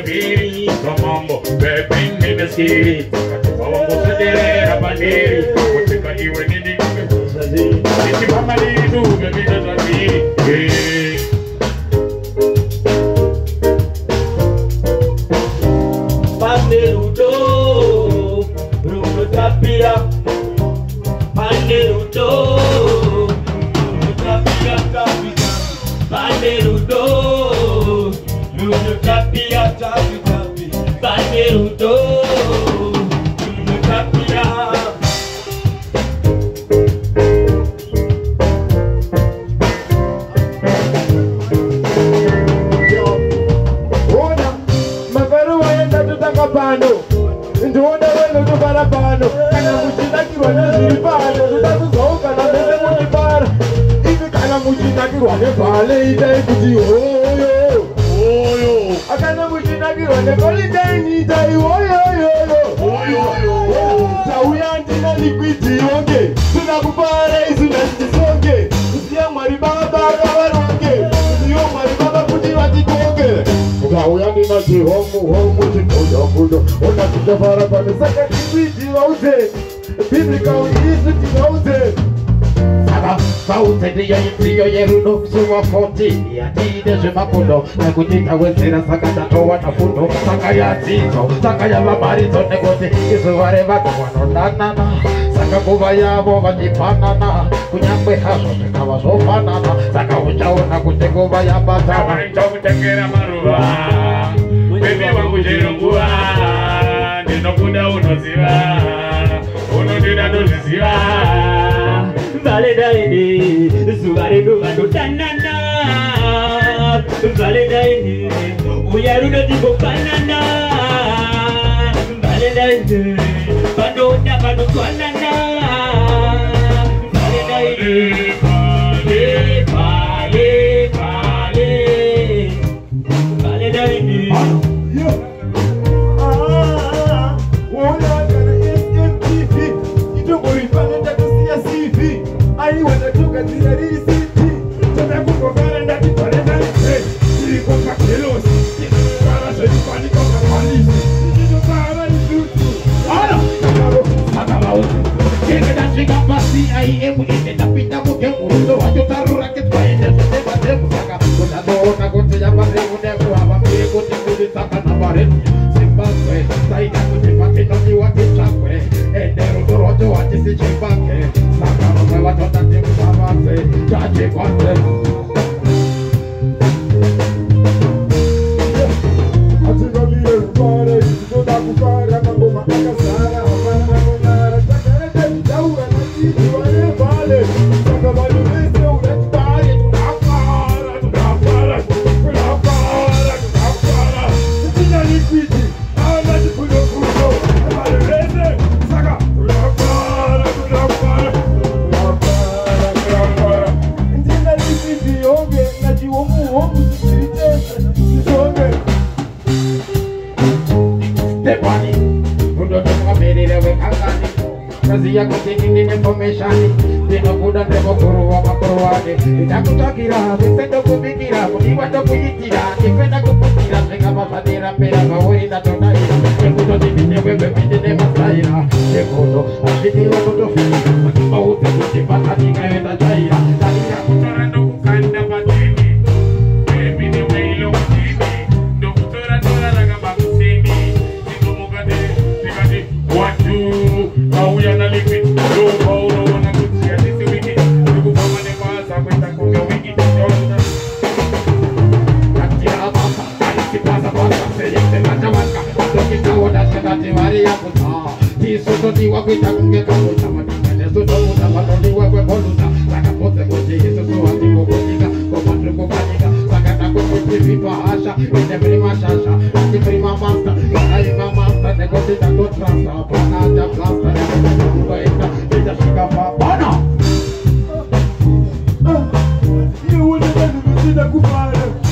piri Kamambo bebini meskiri Kawa kusaderera bandiri Kutika iwe nini kusazi Niki mama lidu bebina zambiri Panderudo Rudo tapira Panderudo Rudo tapira tapira Panderudo Rudo tapira tapira Panderudo Rudo tapira Pano, ndona wena tubara pano, kana muchindakirwa nezviripano, zvidakuzoka namene munipara. Ivi kana muchindakirwa nevhale itai kuti hoyo, hoyo. Akana muchindakirwa nevhale itai niitai hoyo. Tauya ndina likwidzi yonge, sina kupara isina ndisonge. Kusiya Mwari Baba varonge, kusiya Mwari Baba kuti vatikonge. Tauya ndina chihomu chikodokodo, ona tichafara pano saka likwidzi vauze, biblical isu tinauze. Saka vauze ndiyo yeruno kusuwa 14 yatide zvimakudo nekuti tawedzera saka ndatowana fundo saka yadzidzo saka yavamharidzo nekuti izuva revanhu vanodanana saka nguva yavo vachipanana kunyangwe hazvo zvikava zvofanana saka uchaona kuti nguva yabatana Ndokutengera maruva Baby wangu jero nguva Ndinokuda unoziva Unondida ndoziziva Valentine, zuva redu vanodanana. Valentine, uya rudo tibofanana. Valentine, vanoda vanotwanana. Valentine, vale, vale, vale. Valentine. I want to look at the city. So I could go there and that is what I say. You go back to Los. Para ser panic of the police. You don't have any duty. Tiene la chica pasi ahí en la pinta porque uno va a ayudar a racket para el de bateo saca una dona con se llama de una guava que con te saca na pared Zimbabwe sai da con te mate no ni wa que chakwe endero dorojo ati se chibake saca no me va a tocar de avance ya llegó antes Kazia kutini information dino kuda ndemo kuruwa makuruwane ndakutakira sendo kubikira mudiwa ndokuyitira ndipenda kupukira senga mapadera pera mawori ndatona ira ekuto dibine bebe bidine masaira ekuto ashidiro kutofika mauti kuti patanika yenda jaira talia kutora ndokukanda patini bebine weilo kutini ndokutora tora lagamba kusini ndikomukate tikati watu Auya na liquid, no paulo na kutia this wiki. Tuku kama ne pasa kwenda kunga wiki. Katia mama, alisi pasa pasa seyete na jamaka. Toki kaoda shakati Maria kuta. Tiso to diwa kwenda kunge kaoda madika. Neso to muda matoni wewe boluda. Saka pote koje Yesu so atiko kojika. Komandro kokajika. Saka tako kuti vipa hasha. Ine prima shasha. Ine prima master. Ine prima master. Negote tako trasa. Pana plasta. You would have been the Kupara.